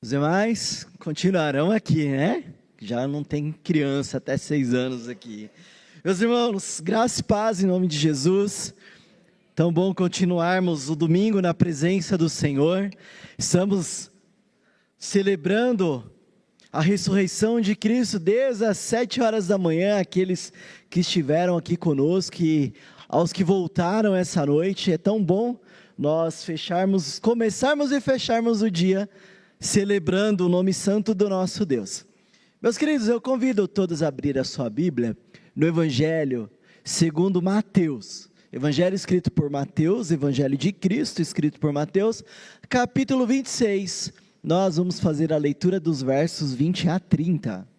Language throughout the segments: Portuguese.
Os demais continuarão aqui, né? Já não tem criança até 6 anos aqui. Meus irmãos, graça e paz em nome de Jesus. Tão bom continuarmos o domingo na presença do Senhor. Estamos celebrando a ressurreição de Cristo desde as 7 horas da manhã. Aqueles que estiveram aqui conosco e aos que voltaram essa noite. É tão bom nós começarmos e fecharmos o dia celebrando o nome santo do nosso Deus. Meus queridos, eu convido todos a abrir a sua Bíblia no Evangelho segundo Mateus. Evangelho escrito por Mateus, Evangelho de Cristo escrito por Mateus, capítulo 26. Nós vamos fazer a leitura dos versos 20 a 30.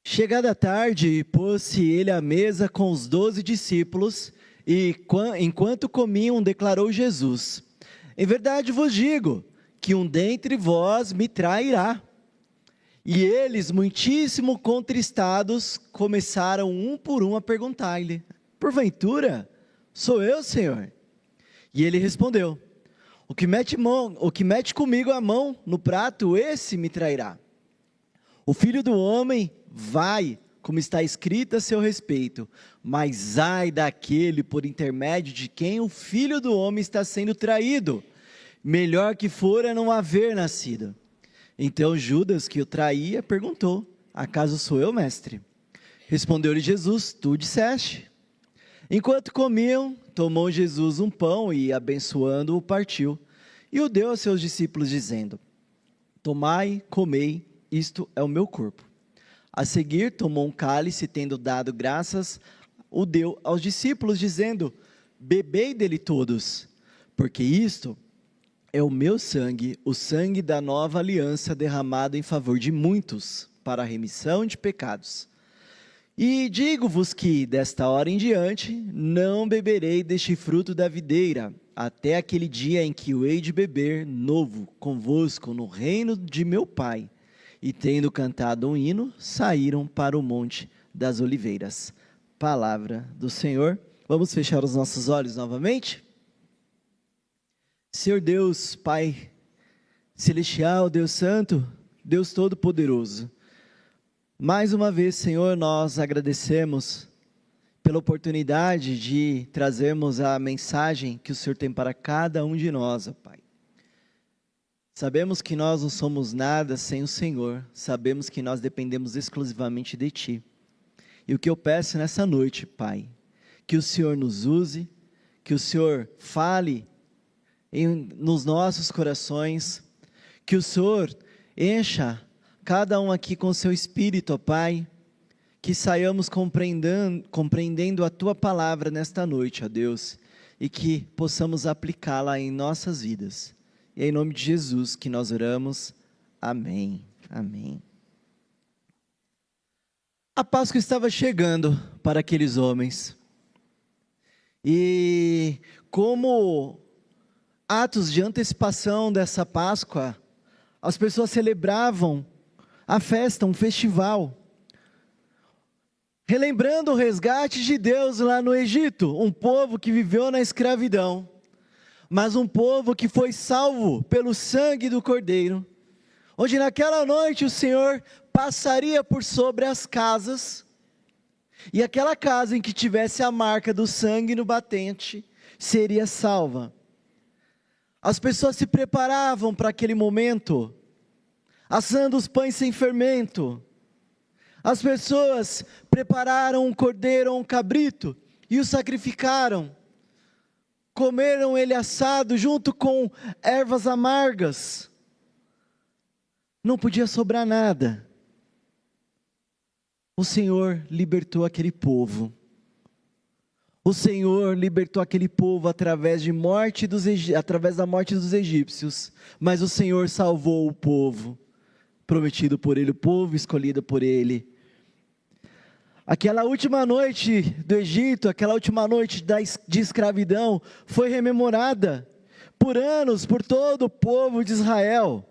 Chegada a tarde, pôs-se ele à mesa com os 12 discípulos, e enquanto comiam, declarou Jesus: em verdade vos digo, que um dentre vós me trairá. E eles, muitíssimo contristados, começaram um por um a perguntar-lhe: porventura, sou eu, Senhor? E ele respondeu: o que mete comigo a mão no prato, esse me trairá. O Filho do Homem vai, como está escrito a seu respeito, mas ai daquele por intermédio de quem o Filho do Homem está sendo traído. Melhor que fora não haver nascido. Então Judas, que o traía, perguntou: acaso sou eu, mestre? Respondeu-lhe Jesus: tu disseste. Enquanto comiam, tomou Jesus um pão e, abençoando-o, partiu, e o deu a seus discípulos, dizendo: tomai, comei, isto é o meu corpo. A seguir, tomou um cálice, tendo dado graças, o deu aos discípulos, dizendo: bebei dele todos, porque isto é o meu sangue, o sangue da nova aliança, derramado em favor de muitos, para a remissão de pecados. E digo-vos que, desta hora em diante, não beberei deste fruto da videira, até aquele dia em que o hei de beber novo convosco no reino de meu Pai. E tendo cantado um hino, saíram para o Monte das Oliveiras. Palavra do Senhor. Vamos fechar os nossos olhos novamente? Senhor Deus, Pai Celestial, Deus Santo, Deus Todo-Poderoso. Mais uma vez, Senhor, nós agradecemos pela oportunidade de trazermos a mensagem que o Senhor tem para cada um de nós, ó Pai. Sabemos que nós não somos nada sem o Senhor, sabemos que nós dependemos exclusivamente de Ti. E o que eu peço nessa noite, Pai, que o Senhor nos use, que o Senhor fale nos nossos corações, que o Senhor encha cada um aqui com o Seu Espírito, ó Pai, que saiamos compreendendo a Tua Palavra nesta noite, ó Deus, e que possamos aplicá-la em nossas vidas. E é em nome de Jesus que nós oramos, amém, amém. A Páscoa estava chegando para aqueles homens, e como atos de antecipação dessa Páscoa, as pessoas celebravam a festa, um festival, relembrando o resgate de Deus lá no Egito, um povo que viveu na escravidão, mas um povo que foi salvo pelo sangue do Cordeiro, onde naquela noite o Senhor passaria por sobre as casas, e aquela casa em que tivesse a marca do sangue no batente, seria salva. As pessoas se preparavam para aquele momento, assando os pães sem fermento. As pessoas prepararam um cordeiro ou um cabrito, e o sacrificaram. Comeram ele assado junto com ervas amargas. Não podia sobrar nada. O Senhor libertou aquele povo. O Senhor libertou aquele povo através da morte dos egípcios. Mas o Senhor salvou o povo, prometido por Ele, o povo escolhido por Ele. Aquela última noite do Egito, aquela última noite de escravidão, foi rememorada por anos, por todo o povo de Israel.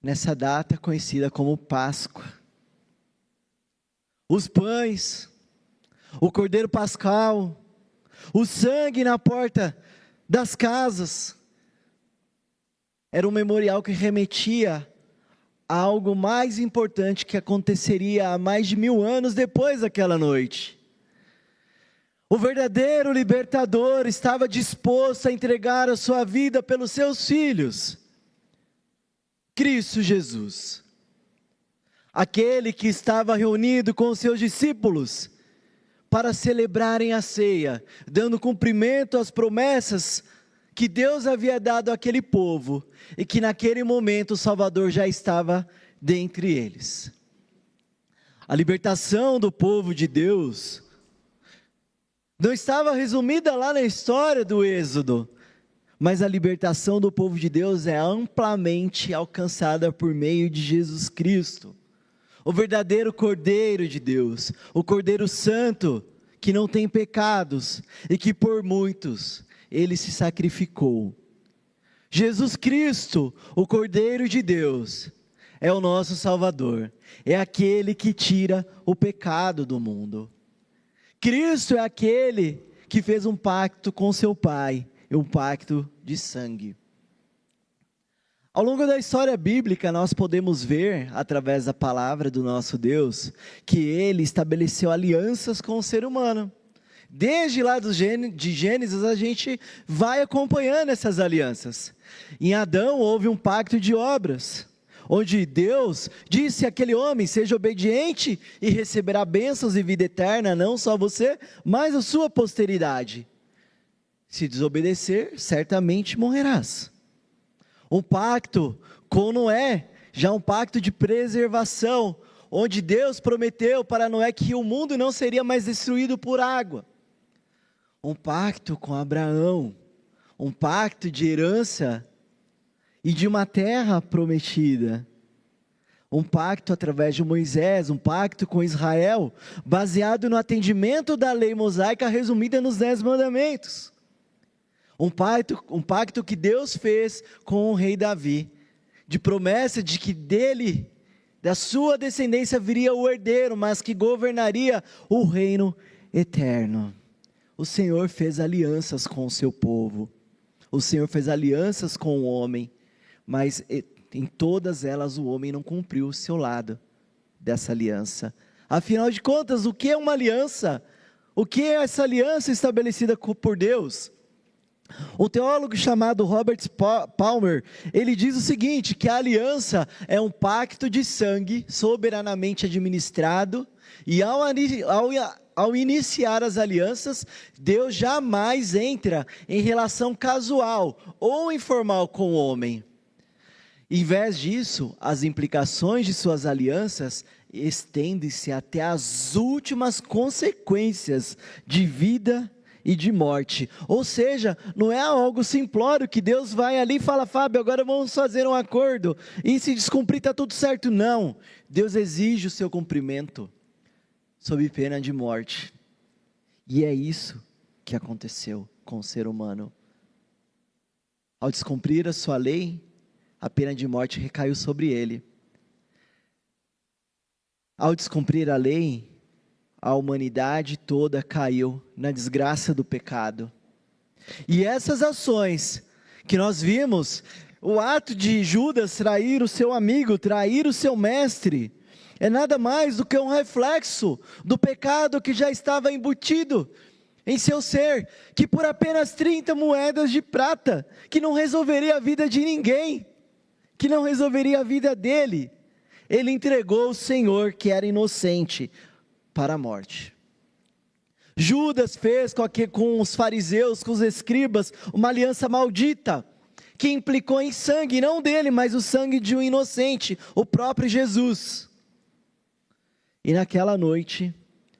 nessa data conhecida como Páscoa. os pães, o cordeiro pascal, o sangue na porta das casas. Era um memorial que remetia a algo mais importante que aconteceria há mais de 1000 anos depois daquela noite. O verdadeiro libertador estava disposto a entregar a sua vida pelos seus filhos. Cristo Jesus. Aquele que estava reunido com os seus discípulos para celebrarem a ceia, dando cumprimento às promessas que Deus havia dado àquele povo, e que naquele momento o Salvador já estava dentre eles. A libertação do povo de Deus não estava resumida lá na história do Êxodo, mas a libertação do povo de Deus é amplamente alcançada por meio de Jesus Cristo, o verdadeiro Cordeiro de Deus, o Cordeiro Santo, que não tem pecados, e que por muitos ele se sacrificou. Jesus Cristo, o Cordeiro de Deus, é o nosso Salvador, é aquele que tira o pecado do mundo. Cristo é aquele que fez um pacto com seu Pai, um pacto de sangue. Ao longo da história bíblica, nós podemos ver, através da palavra do nosso Deus, que Ele estabeleceu alianças com o ser humano. Desde lá de Gênesis, a gente vai acompanhando essas alianças. Em Adão houve um pacto de obras, onde Deus disse àquele homem: seja obediente e receberá bênçãos e vida eterna, não só você, mas a sua posteridade. Se desobedecer, certamente morrerás. Um pacto com Noé, já um pacto de preservação, onde Deus prometeu para Noé que o mundo não seria mais destruído por água. Um pacto com Abraão, um pacto de herança e de uma terra prometida. Um pacto através de Moisés, um pacto com Israel, baseado no atendimento da lei mosaica resumida nos 10 mandamentos. Um pacto que Deus fez com o rei Davi, de promessa de que dele, da sua descendência viria o herdeiro, mas que governaria o reino eterno. O Senhor fez alianças com o seu povo, o Senhor fez alianças com o homem, mas em todas elas o homem não cumpriu o seu lado dessa aliança. Afinal de contas, o que é uma aliança? O que é essa aliança estabelecida por Deus? Um teólogo chamado Robert Palmer, ele diz o seguinte, que a aliança é um pacto de sangue soberanamente administrado, e ao iniciar as alianças, Deus jamais entra em relação casual ou informal com o homem. Em vez disso, as implicações de suas alianças estendem-se até as últimas consequências de vida e de morte. Ou seja, não é algo simplório que Deus vai ali e fala: Fábio, agora vamos fazer um acordo, e se descumprir está tudo certo. Não, Deus exige o seu cumprimento, sob pena de morte. E é isso que aconteceu com o ser humano. Ao descumprir a sua lei, a pena de morte recaiu sobre ele. Ao descumprir a lei, a humanidade toda caiu na desgraça do pecado. E essas ações que nós vimos, o ato de Judas trair o seu amigo, trair o seu mestre, é nada mais do que um reflexo do pecado que já estava embutido em seu ser, que por apenas 30 moedas de prata, que não resolveria a vida de ninguém, que não resolveria a vida dele, ele entregou o Senhor, que era inocente, para a morte. Judas fez com os fariseus, com os escribas, uma aliança maldita, que implicou em sangue, não dele, mas o sangue de um inocente, o próprio Jesus. E naquela noite,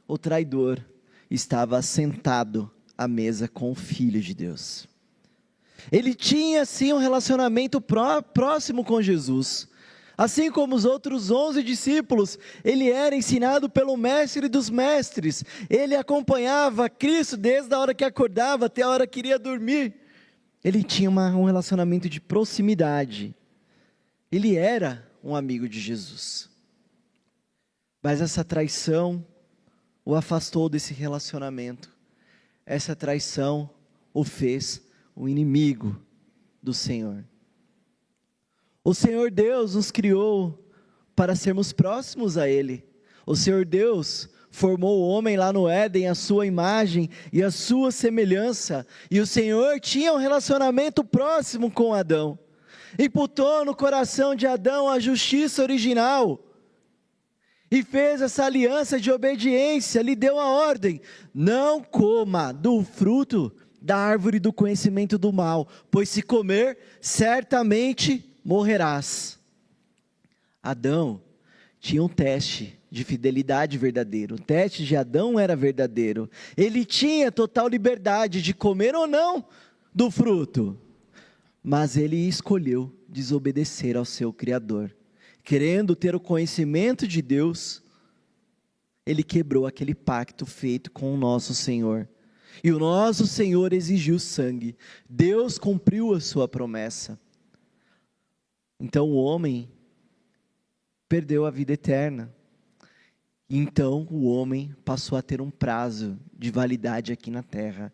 o traidor estava sentado à mesa com o Filho de Deus. Ele tinha sim um relacionamento próximo com Jesus. Assim como os outros 11 discípulos, ele era ensinado pelo mestre dos mestres. Ele acompanhava Cristo desde a hora que acordava até a hora que iria dormir. Ele tinha um relacionamento de proximidade. Ele era um amigo de Jesus. Mas essa traição o afastou desse relacionamento. Essa traição o fez o inimigo do Senhor. O Senhor Deus nos criou para sermos próximos a Ele. O Senhor Deus formou o homem lá no Éden, a sua imagem e a sua semelhança. E o Senhor tinha um relacionamento próximo com Adão. Imputou no coração de Adão a justiça original. E fez essa aliança de obediência, lhe deu a ordem: não coma do fruto da árvore do conhecimento do mal, pois se comer, certamente morrerás. Adão tinha um teste de fidelidade verdadeiro. O teste de Adão era verdadeiro. Ele tinha total liberdade de comer ou não do fruto. Mas ele escolheu desobedecer ao seu Criador. Querendo ter o conhecimento de Deus, ele quebrou aquele pacto feito com o nosso Senhor. E o nosso Senhor exigiu sangue. Deus cumpriu a sua promessa. Então o homem perdeu a vida eterna. Então o homem passou a ter um prazo de validade aqui na terra.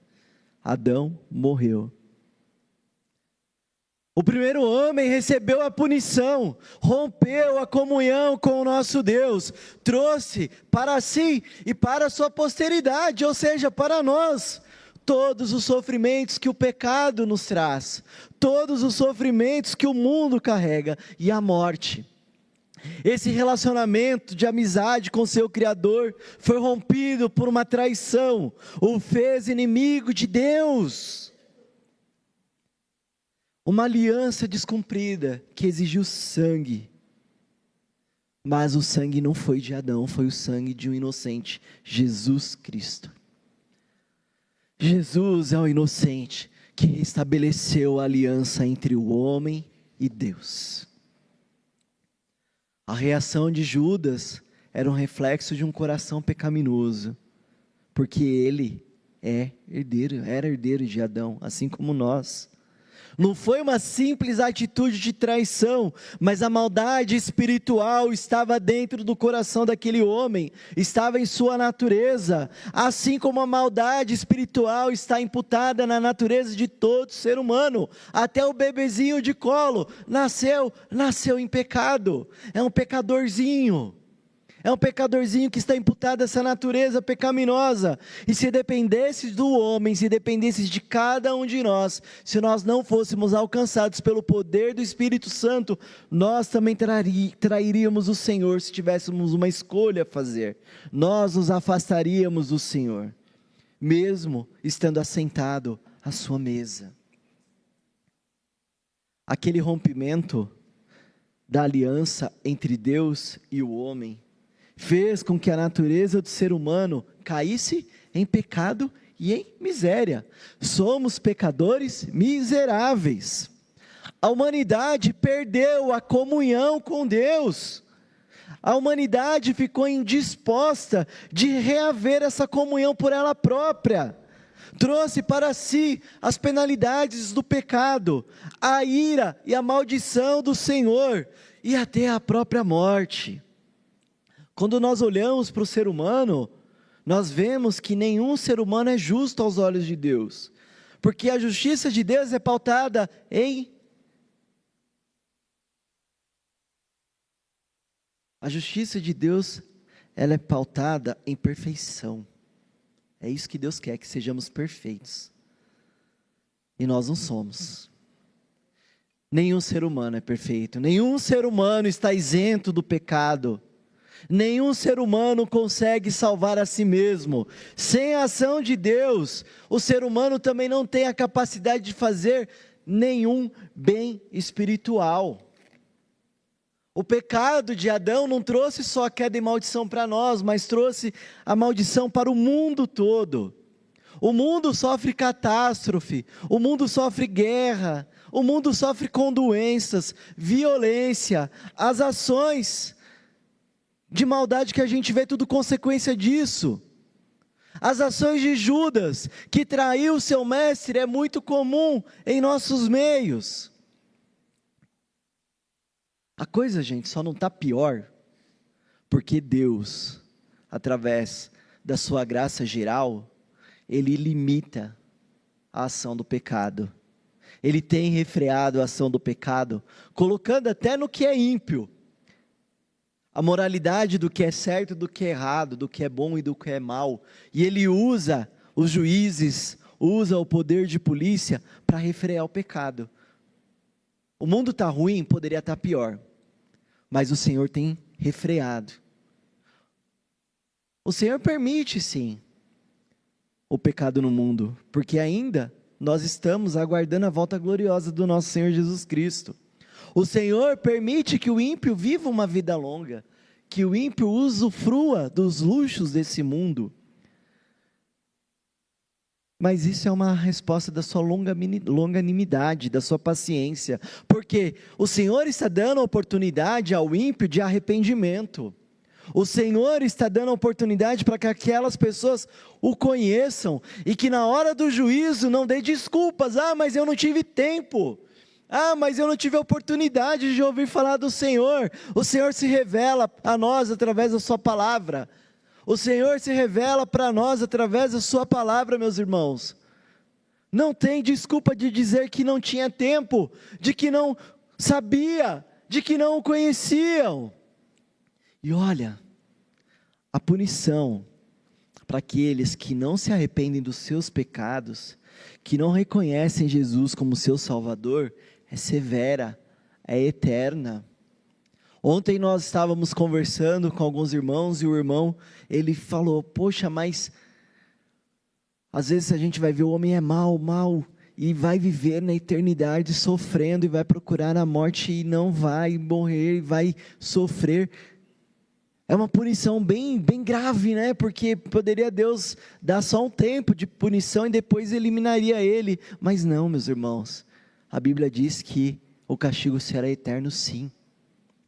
Adão morreu. O primeiro homem recebeu a punição, rompeu a comunhão com o nosso Deus, trouxe para si e para a sua posteridade, ou seja, para nós, todos os sofrimentos que o pecado nos traz, todos os sofrimentos que o mundo carrega e a morte. Esse relacionamento de amizade com seu Criador foi rompido por uma traição, o fez inimigo de Deus. Uma aliança descumprida que exigiu sangue. Mas o sangue não foi de Adão, foi o sangue de um inocente, Jesus Cristo. Jesus é o inocente que estabeleceu a aliança entre o homem e Deus. A reação de Judas era um reflexo de um coração pecaminoso, porque ele era herdeiro de Adão, assim como nós. Não foi uma simples atitude de traição, mas a maldade espiritual estava dentro do coração daquele homem, estava em sua natureza, assim como a maldade espiritual está imputada na natureza de todo ser humano, até o bebezinho de colo, nasceu em pecado, é um pecadorzinho que está imputado a essa natureza pecaminosa, e se dependesse do homem, se dependesse de cada um de nós, se nós não fôssemos alcançados pelo poder do Espírito Santo, nós também trairíamos o Senhor, se tivéssemos uma escolha a fazer, nós nos afastaríamos do Senhor, mesmo estando assentado à sua mesa. Aquele rompimento da aliança entre Deus e o homem, fez com que a natureza do ser humano caísse em pecado e em miséria. Somos pecadores miseráveis. A humanidade perdeu a comunhão com Deus. A humanidade ficou indisposta de reaver essa comunhão por ela própria. Trouxe para si as penalidades do pecado, a ira e a maldição do Senhor e até a própria morte. Quando nós olhamos para o ser humano, nós vemos que nenhum ser humano é justo aos olhos de Deus, porque a justiça de Deus é pautada A justiça de Deus, ela é pautada em perfeição. É isso que Deus quer, que sejamos perfeitos. E nós não somos. Nenhum ser humano é perfeito, nenhum ser humano está isento do pecado. Nenhum ser humano consegue salvar a si mesmo. Sem a ação de Deus, o ser humano também não tem a capacidade de fazer nenhum bem espiritual. O pecado de Adão não trouxe só a queda e maldição para nós, mas trouxe a maldição para o mundo todo. O mundo sofre catástrofe, o mundo sofre guerra, o mundo sofre com doenças, violência, as ações de maldade que a gente vê, tudo consequência disso. As ações de Judas, que traiu seu mestre, é muito comum em nossos meios. A coisa, gente, só não está pior, porque Deus, através da sua graça geral, ele limita a ação do pecado. Ele tem refreado a ação do pecado, colocando até no que é ímpio a moralidade do que é certo, do que é errado, do que é bom e do que é mal. E ele usa os juízes, usa o poder de polícia para refrear o pecado. O mundo está ruim, poderia estar pior, mas o Senhor tem refreado. O Senhor permite sim o pecado no mundo, porque ainda nós estamos aguardando a volta gloriosa do nosso Senhor Jesus Cristo. O Senhor permite que o ímpio viva uma vida longa, que o ímpio usufrua dos luxos desse mundo. Mas isso é uma resposta da sua longanimidade, da sua paciência, porque o Senhor está dando oportunidade ao ímpio de arrependimento. O Senhor está dando oportunidade para que aquelas pessoas o conheçam, e que na hora do juízo não dê desculpas. Mas eu não tive tempo. Mas eu não tive a oportunidade de ouvir falar do Senhor. O Senhor se revela a nós através da sua palavra. O Senhor se revela para nós através da sua palavra, meus irmãos. Não tem desculpa de dizer que não tinha tempo, de que não sabia, de que não o conheciam. E olha, a punição para aqueles que não se arrependem dos seus pecados, que não reconhecem Jesus como seu Salvador, é severa, é eterna. Ontem nós estávamos conversando com alguns irmãos, e o irmão, ele falou: poxa, mas às vezes a gente vai ver o homem é mau, e vai viver na eternidade sofrendo, e vai procurar a morte, e não vai morrer, e vai sofrer. É uma punição bem grave, né? Porque poderia Deus dar só um tempo de punição e depois eliminaria ele. Mas não, meus irmãos. A Bíblia diz que o castigo será eterno, sim.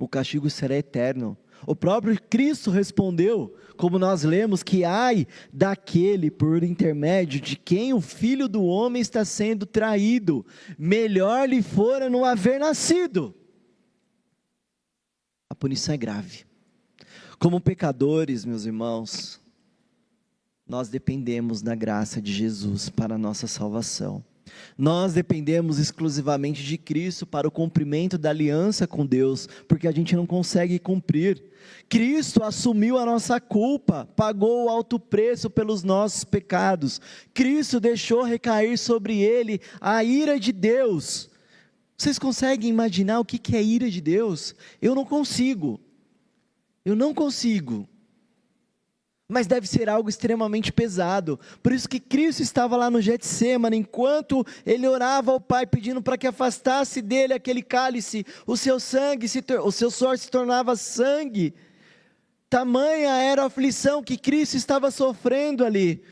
O castigo será eterno. O próprio Cristo respondeu, como nós lemos, que ai daquele por intermédio de quem o Filho do Homem está sendo traído. Melhor lhe fora não haver nascido. A punição é grave. Como pecadores, meus irmãos, nós dependemos da graça de Jesus para a nossa salvação. Nós dependemos exclusivamente de Cristo para o cumprimento da aliança com Deus, porque a gente não consegue cumprir. Cristo assumiu a nossa culpa, pagou o alto preço pelos nossos pecados. Cristo deixou recair sobre ele a ira de Deus. Vocês conseguem imaginar o que é ira de Deus? Eu não consigo. Mas deve ser algo extremamente pesado. Por isso que Cristo estava lá no Getsêmani, enquanto ele orava ao Pai, pedindo para que afastasse dele aquele cálice, o seu suor se tornava sangue. Tamanha era a aflição que Cristo estava sofrendo ali.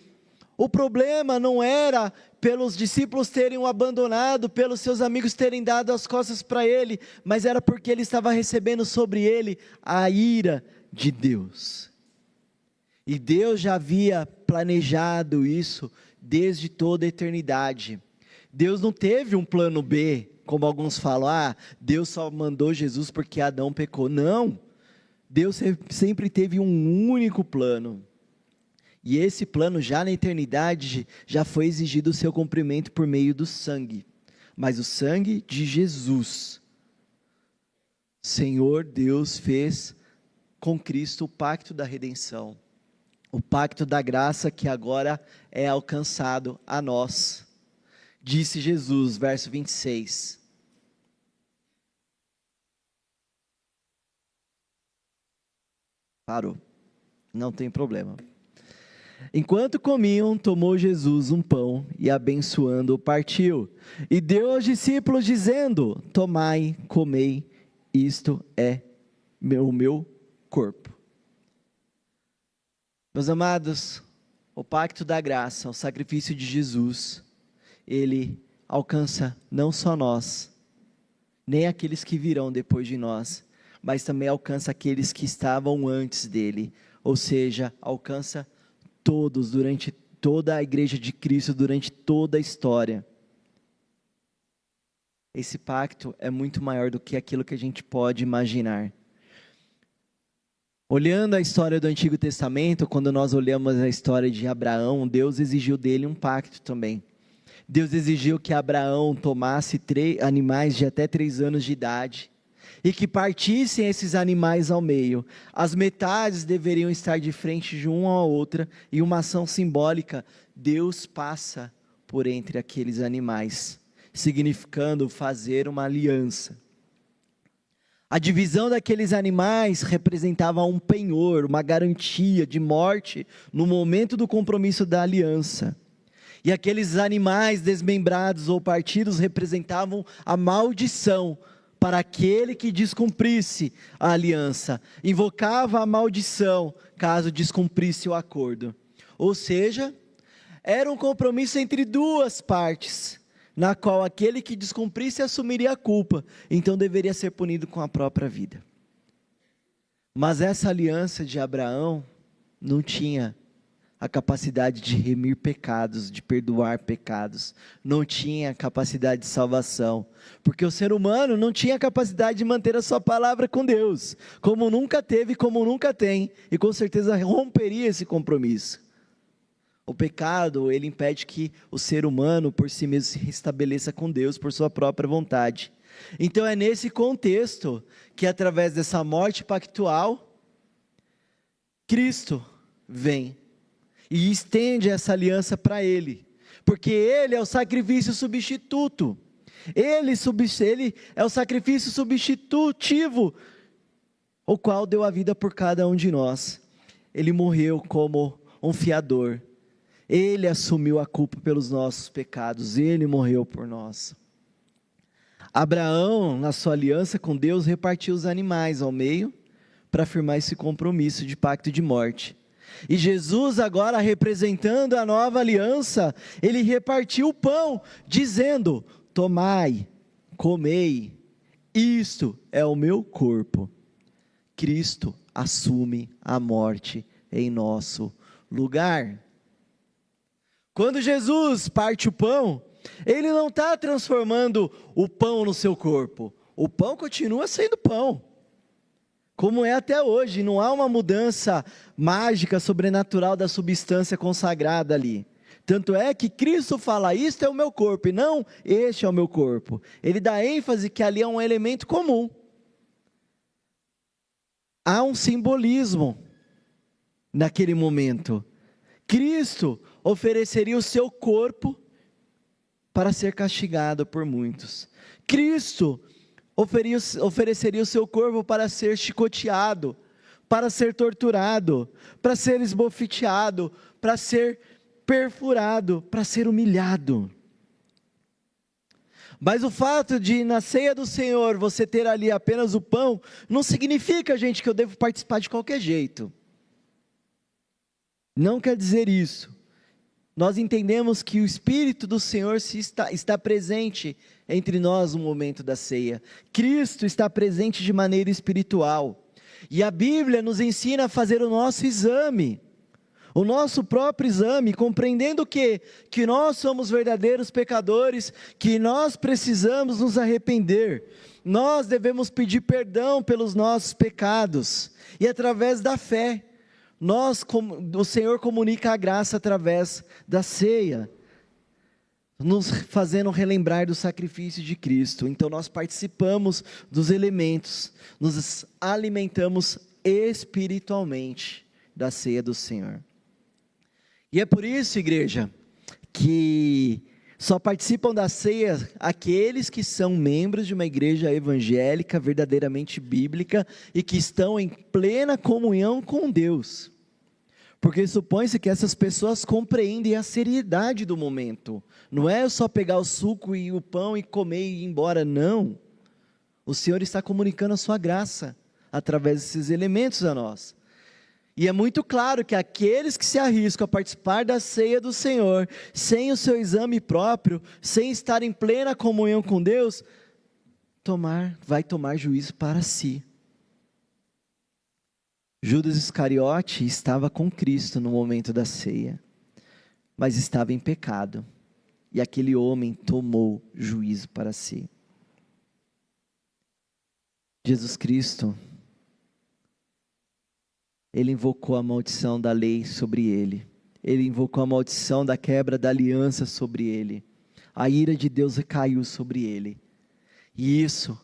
O problema não era pelos discípulos terem o abandonado, pelos seus amigos terem dado as costas para ele, mas era porque ele estava recebendo sobre ele a ira de Deus. E Deus já havia planejado isso desde toda a eternidade. Deus não teve um plano B, como alguns falam, Deus só mandou Jesus porque Adão pecou. Não, Deus sempre teve um único plano. E esse plano já na eternidade, já foi exigido o seu cumprimento por meio do sangue. Mas o sangue de Jesus, Senhor Deus fez com Cristo o pacto da redenção. O pacto da graça que agora é alcançado a nós. Disse Jesus, verso 26. Parou, não tem problema. Enquanto comiam, tomou Jesus um pão e abençoando-o partiu. E deu aos discípulos dizendo: tomai, comei, isto é o meu corpo. Meus amados, o pacto da graça, o sacrifício de Jesus, ele alcança não só nós, nem aqueles que virão depois de nós, mas também alcança aqueles que estavam antes dele, ou seja, alcança todos, durante toda a igreja de Cristo, durante toda a história. Esse pacto é muito maior do que aquilo que a gente pode imaginar. Olhando a história do Antigo Testamento, quando nós olhamos a história de Abraão, Deus exigiu dele um pacto também. Deus exigiu que Abraão tomasse animais de até 3 anos de idade, e que partissem esses animais ao meio. As metades deveriam estar de frente de uma à outra, e uma ação simbólica, Deus passa por entre aqueles animais, significando fazer uma aliança. A divisão daqueles animais representava um penhor, uma garantia de morte no momento do compromisso da aliança. E aqueles animais desmembrados ou partidos representavam a maldição para aquele que descumprisse a aliança. Invocava a maldição caso descumprisse o acordo. Ou seja, era um compromisso entre duas partes, na qual aquele que descumprisse assumiria a culpa, então deveria ser punido com a própria vida. Mas essa aliança de Abraão não tinha a capacidade de remir pecados, de perdoar pecados, não tinha capacidade de salvação, porque o ser humano não tinha capacidade de manter a sua palavra com Deus, como nunca teve, como nunca tem, e com certeza romperia esse compromisso. O pecado, ele impede que o ser humano por si mesmo se restabeleça com Deus por sua própria vontade. Então é nesse contexto que através dessa morte pactual, Cristo vem e estende essa aliança para ele, porque ele é o sacrifício substituto, ele é o sacrifício substitutivo, o qual deu a vida por cada um de nós. Ele morreu como um fiador, ele assumiu a culpa pelos nossos pecados, ele morreu por nós. Abraão, na sua aliança com Deus, repartiu os animais ao meio, para afirmar esse compromisso de pacto de morte. E Jesus agora, representando a nova aliança, ele repartiu o pão, dizendo: tomai, comei, isto é o meu corpo. Cristo assume a morte em nosso lugar. Quando Jesus parte o pão, ele não está transformando o pão no seu corpo, o pão continua sendo pão, como é até hoje, não há uma mudança mágica, sobrenatural da substância consagrada ali. Tanto é que Cristo fala: isto é o meu corpo, e não este é o meu corpo. Ele dá ênfase que ali é um elemento comum. Há um simbolismo naquele momento. Cristo ofereceria o seu corpo para ser castigado por muitos. Cristo ofereceria o seu corpo para ser chicoteado, para ser torturado, para ser esbofeteado, para ser perfurado, para ser humilhado. Mas o fato de na ceia do Senhor você ter ali apenas o pão, não significa, gente, que eu devo participar de qualquer jeito. Não quer dizer isso. Nós entendemos que o Espírito do Senhor está presente entre nós no momento da ceia. Cristo está presente de maneira espiritual. E a Bíblia nos ensina a fazer o nosso exame, o nosso próprio exame, compreendendo que nós somos verdadeiros pecadores, que nós precisamos nos arrepender. Nós devemos pedir perdão pelos nossos pecados, e através da fé, o Senhor comunica a graça através da ceia, nos fazendo relembrar do sacrifício de Cristo. Então nós participamos dos elementos, nos alimentamos espiritualmente da ceia do Senhor. E é por isso, igreja, que só participam da ceia aqueles que são membros de uma igreja evangélica, verdadeiramente bíblica, e que estão em plena comunhão com Deus. Porque supõe-se que essas pessoas compreendem a seriedade do momento. Não é só pegar o suco e o pão e comer e ir embora, não. O Senhor está comunicando a sua graça através desses elementos a nós. E é muito claro que aqueles que se arriscam a participar da ceia do Senhor, sem o seu exame próprio, sem estar em plena comunhão com Deus, vai tomar juízo para si. Judas Iscariote estava com Cristo no momento da ceia, mas estava em pecado, e aquele homem tomou juízo para si. Jesus Cristo ele invocou a maldição da lei sobre ele. Ele invocou a maldição da quebra da aliança sobre ele. A ira de Deus recaiu sobre ele. E isso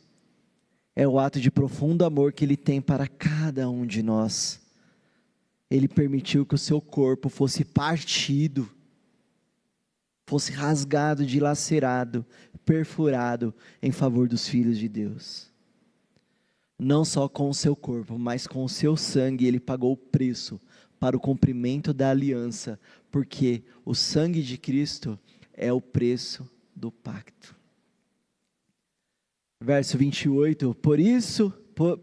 é o ato de profundo amor que ele tem para cada um de nós. Ele permitiu que o seu corpo fosse partido, fosse rasgado, dilacerado, perfurado em favor dos filhos de Deus. Não só com o seu corpo, mas com o seu sangue ele pagou o preço para o cumprimento da aliança, porque o sangue de Cristo é o preço do pacto. Verso 28,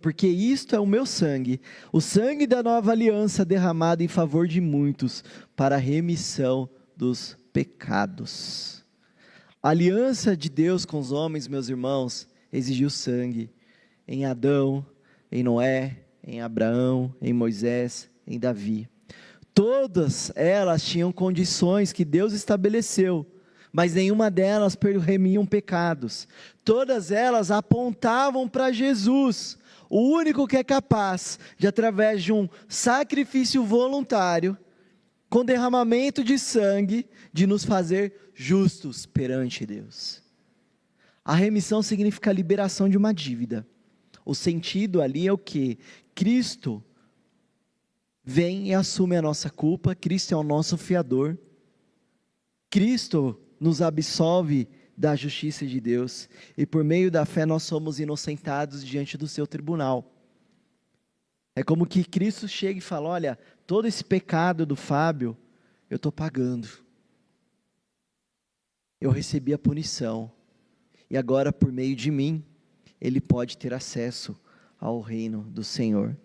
porque isto é o meu sangue, o sangue da nova aliança derramado em favor de muitos, para a remissão dos pecados. A aliança de Deus com os homens, meus irmãos, exigiu sangue, em Adão, em Noé, em Abraão, em Moisés, em Davi. Todas elas tinham condições que Deus estabeleceu, mas nenhuma delas remiam pecados. Todas elas apontavam para Jesus, o único que é capaz de, através de um sacrifício voluntário, com derramamento de sangue, de nos fazer justos perante Deus. A remissão significa a liberação de uma dívida. O sentido ali é o que? Cristo vem e assume a nossa culpa, Cristo é o nosso fiador, Cristo nos absolve da justiça de Deus, e por meio da fé nós somos inocentados diante do seu tribunal. É como que Cristo chega e fala, olha, todo esse pecado do Fábio, eu estou pagando, eu recebi a punição, e agora por meio de mim, ele pode ter acesso ao reino do Senhor.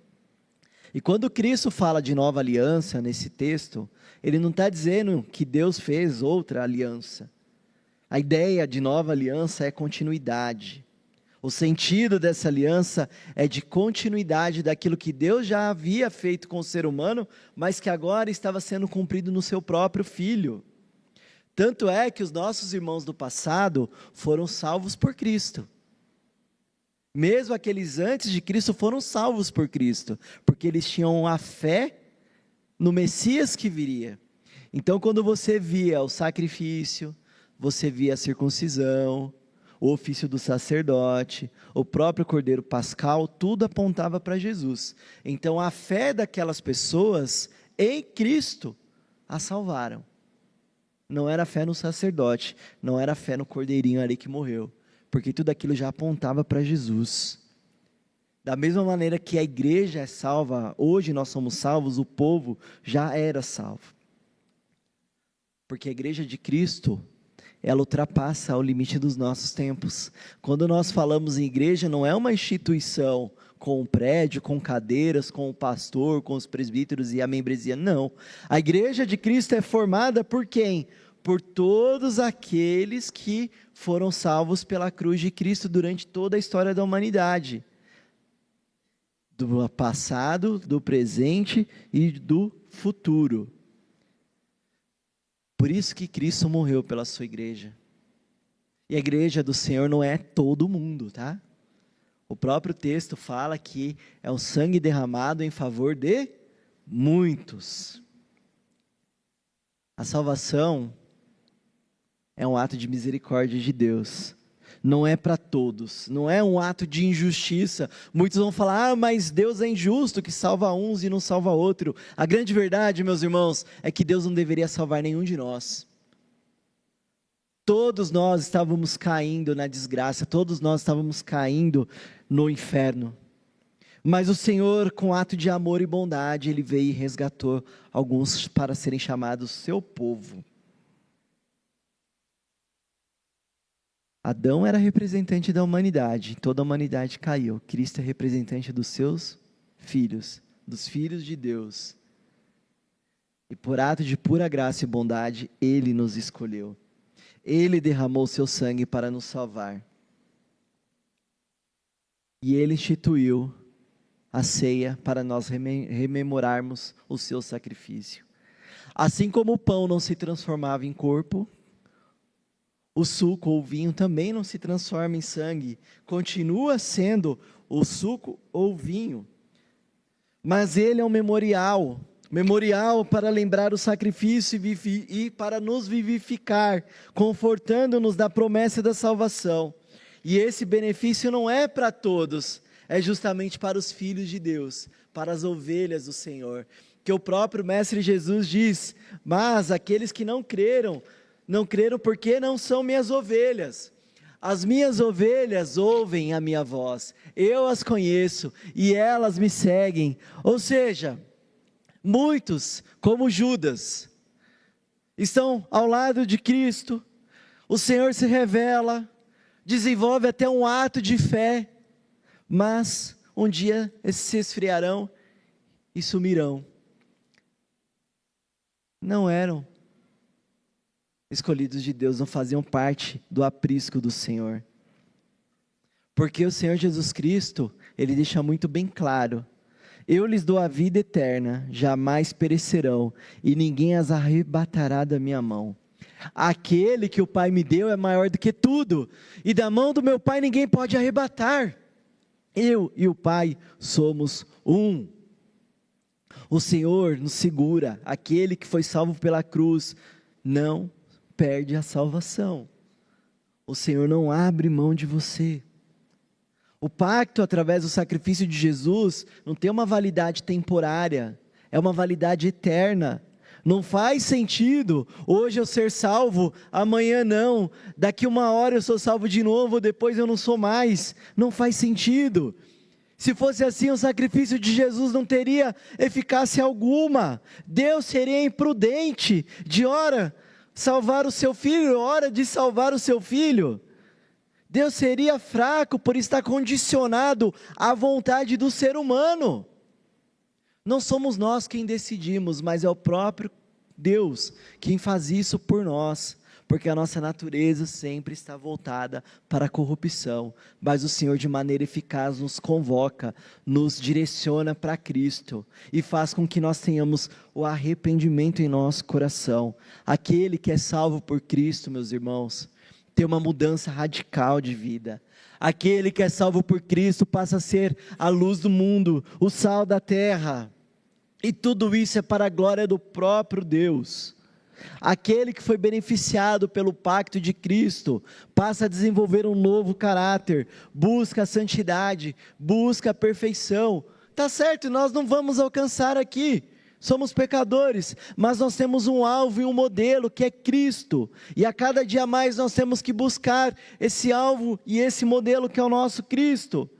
E quando Cristo fala de nova aliança nesse texto, ele não está dizendo que Deus fez outra aliança. A ideia de nova aliança é continuidade. O sentido dessa aliança é de continuidade daquilo que Deus já havia feito com o ser humano, mas que agora estava sendo cumprido no seu próprio Filho. Tanto é que os nossos irmãos do passado foram salvos por Cristo. Mesmo aqueles antes de Cristo foram salvos por Cristo, porque eles tinham a fé no Messias que viria. Então quando você via o sacrifício, você via a circuncisão, o ofício do sacerdote, o próprio Cordeiro Pascal, tudo apontava para Jesus. Então a fé daquelas pessoas em Cristo a salvaram. Não era fé no sacerdote, não era fé no cordeirinho ali que morreu, porque tudo aquilo já apontava para Jesus. Da mesma maneira que a igreja é salva, hoje nós somos salvos, o povo já era salvo. Porque a igreja de Cristo, ela ultrapassa o limite dos nossos tempos. Quando nós falamos em igreja, não é uma instituição com um prédio, com cadeiras, com o pastor, com os presbíteros e a membresia, não. A igreja de Cristo é formada por quem? Por todos aqueles que foram salvos pela cruz de Cristo durante toda a história da humanidade. Do passado, do presente e do futuro. Por isso que Cristo morreu pela sua igreja. E a igreja do Senhor não é todo mundo, tá? O próprio texto fala que é o sangue derramado em favor de muitos. A salvação é um ato de misericórdia de Deus. Não é para todos, não é um ato de injustiça. Muitos vão falar, mas Deus é injusto, que salva uns e não salva outro. A grande verdade, meus irmãos, é que Deus não deveria salvar nenhum de nós. Todos nós estávamos caindo na desgraça, todos nós estávamos caindo no inferno. Mas o Senhor, com ato de amor e bondade, Ele veio e resgatou alguns para serem chamados seu povo. Adão era representante da humanidade, toda a humanidade caiu. Cristo é representante dos seus filhos, dos filhos de Deus. E por ato de pura graça e bondade, Ele nos escolheu. Ele derramou seu sangue para nos salvar. E Ele instituiu a ceia para nós rememorarmos o seu sacrifício. Assim como o pão não se transformava em corpo, o suco ou vinho também não se transforma em sangue, continua sendo o suco ou vinho. mas ele é um memorial para lembrar o sacrifício e para nos vivificar, confortando-nos da promessa da salvação. E esse benefício não é para todos, é justamente para os filhos de Deus, para as ovelhas do Senhor, que o próprio Mestre Jesus diz: mas aqueles que não creram porque não são minhas ovelhas. As minhas ovelhas ouvem a minha voz, eu as conheço e elas me seguem. Ou seja, muitos, como Judas, estão ao lado de Cristo, o Senhor se revela, desenvolve até um ato de fé, mas um dia esses se esfriarão e sumirão. Não eram escolhidos de Deus, não faziam parte do aprisco do Senhor. Porque o Senhor Jesus Cristo, Ele deixa muito bem claro: eu lhes dou a vida eterna, jamais perecerão, e ninguém as arrebatará da minha mão. Aquele que o Pai me deu é maior do que tudo, e da mão do meu Pai ninguém pode arrebatar. Eu e o Pai somos um. O Senhor nos segura, aquele que foi salvo pela cruz não perde a salvação. O Senhor não abre mão de você. O pacto através do sacrifício de Jesus não tem uma validade temporária, é uma validade eterna. Não faz sentido hoje eu ser salvo, amanhã não, daqui uma hora eu sou salvo de novo, depois eu não sou mais. Não faz sentido. Se fosse assim, o sacrifício de Jesus não teria eficácia alguma. Deus seria imprudente de ora salvar o seu filho, hora de salvar o seu filho. Deus seria fraco por estar condicionado à vontade do ser humano. Não somos nós quem decidimos, mas é o próprio Deus quem faz isso por nós, porque a nossa natureza sempre está voltada para a corrupção, mas o Senhor de maneira eficaz nos convoca, nos direciona para Cristo, e faz com que nós tenhamos o arrependimento em nosso coração. Aquele que é salvo por Cristo, meus irmãos, tem uma mudança radical de vida. Aquele que é salvo por Cristo passa a ser a luz do mundo, o sal da terra, e tudo isso é para a glória do próprio Deus. Aquele que foi beneficiado pelo pacto de Cristo passa a desenvolver um novo caráter, busca a santidade, busca a perfeição. Tá certo, nós não vamos alcançar aqui, somos pecadores, mas nós temos um alvo e um modelo que é Cristo, e a cada dia mais nós temos que buscar esse alvo e esse modelo que é o nosso Cristo.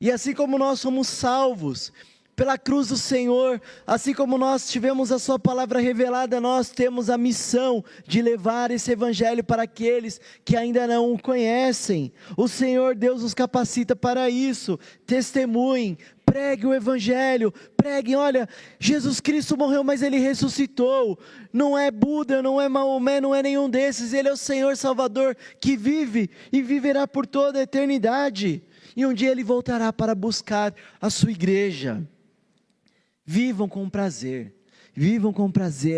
E assim como nós somos salvos pela cruz do Senhor, assim como nós tivemos a sua palavra revelada, nós temos a missão de levar esse evangelho para aqueles que ainda não o conhecem. O Senhor Deus nos capacita para isso. Testemunhem, pregue o evangelho, preguem: olha, Jesus Cristo morreu, mas Ele ressuscitou. Não é Buda, não é Maomé, não é nenhum desses. Ele é o Senhor Salvador que vive e viverá por toda a eternidade. E um dia Ele voltará para buscar a sua igreja. Vivam com prazer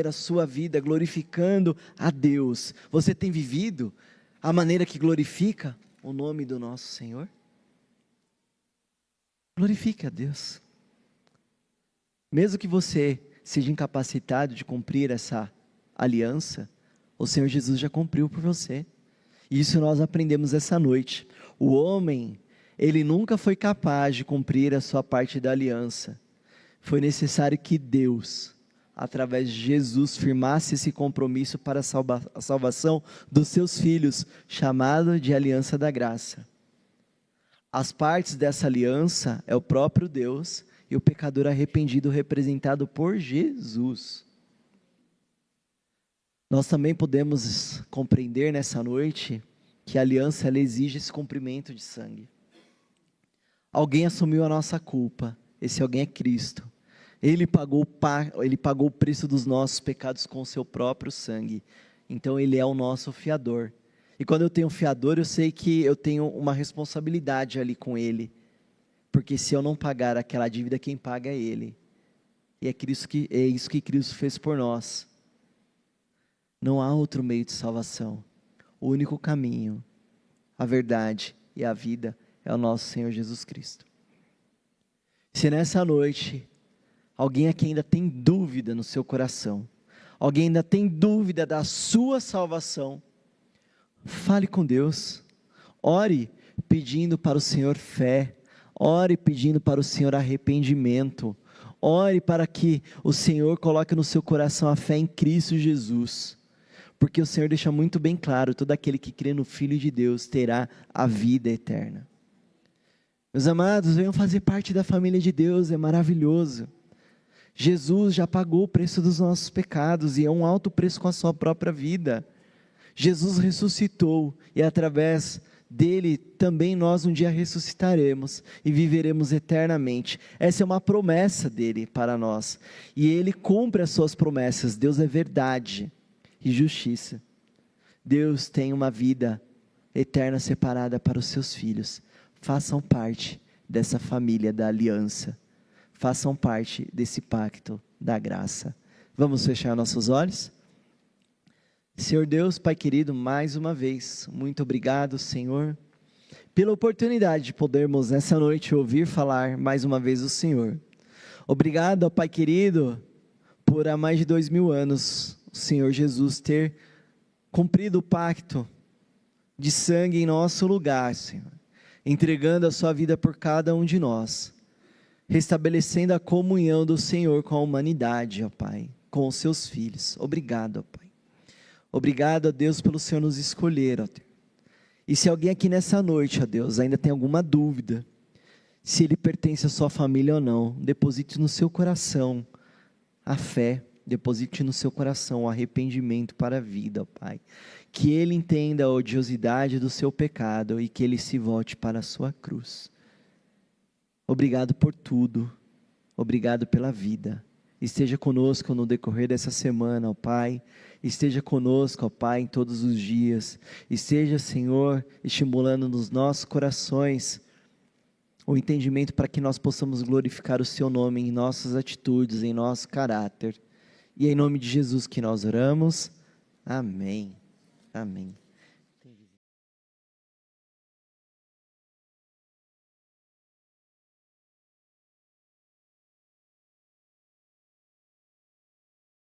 a sua vida glorificando a Deus. Você tem vivido a maneira que glorifica o nome do nosso Senhor? Glorifique a Deus. Mesmo que você seja incapacitado de cumprir essa aliança, o Senhor Jesus já cumpriu por você. E isso nós aprendemos essa noite. O homem, ele nunca foi capaz de cumprir a sua parte da aliança. Foi necessário que Deus, através de Jesus, firmasse esse compromisso para a salvação dos seus filhos, chamado de aliança da graça. As partes dessa aliança é o próprio Deus e o pecador arrependido representado por Jesus. Nós também podemos compreender nessa noite que a aliança ela exige esse cumprimento de sangue. Alguém assumiu a nossa culpa. Esse alguém é Cristo. Ele pagou o preço dos nossos pecados com o seu próprio sangue. Então Ele é o nosso fiador. E quando eu tenho um fiador, eu sei que eu tenho uma responsabilidade ali com Ele. Porque se eu não pagar aquela dívida, quem paga é Ele. E é isso que Cristo fez por nós. Não há outro meio de salvação. O único caminho, a verdade e a vida é o nosso Senhor Jesus Cristo. Se nessa noite, alguém aqui ainda tem dúvida no seu coração, alguém ainda tem dúvida da sua salvação, fale com Deus, ore pedindo para o Senhor fé, ore pedindo para o Senhor arrependimento, ore para que o Senhor coloque no seu coração a fé em Cristo Jesus, porque o Senhor deixa muito bem claro, todo aquele que crê no Filho de Deus terá a vida eterna. Meus amados, venham fazer parte da família de Deus, é maravilhoso. Jesus já pagou o preço dos nossos pecados, e é um alto preço com a sua própria vida. Jesus ressuscitou, e através dele também nós um dia ressuscitaremos, e viveremos eternamente. Essa é uma promessa dele para nós, e ele cumpre as suas promessas. Deus é verdade e justiça. Deus tem uma vida eterna separada para os seus filhos. Façam parte dessa família da aliança, façam parte desse pacto da graça. Vamos fechar nossos olhos? Senhor Deus, Pai querido, mais uma vez, muito obrigado, Senhor, pela oportunidade de podermos nessa noite ouvir falar mais uma vez o Senhor. Obrigado, Pai querido, por há mais de 2000 anos, o Senhor Jesus ter cumprido o pacto de sangue em nosso lugar, Senhor, entregando a sua vida por cada um de nós, restabelecendo a comunhão do Senhor com a humanidade, ó Pai, com os seus filhos. Obrigado, ó Pai. Obrigado, ó Deus, pelo Senhor nos escolher, ó Deus. E se alguém aqui nessa noite, ó Deus, ainda tem alguma dúvida, se ele pertence à sua família ou não, deposite no seu coração a fé, deposite no seu coração o arrependimento para a vida, ó Pai. Que ele entenda a odiosidade do seu pecado e que ele se volte para a sua cruz. Obrigado por tudo, obrigado pela vida. Esteja conosco no decorrer dessa semana, ó Pai. Esteja conosco, ó Pai, em todos os dias. Esteja, Senhor, estimulando nos nossos corações o entendimento para que nós possamos glorificar o Seu nome em nossas atitudes, em nosso caráter. E é em nome de Jesus que nós oramos. Amém. Amém.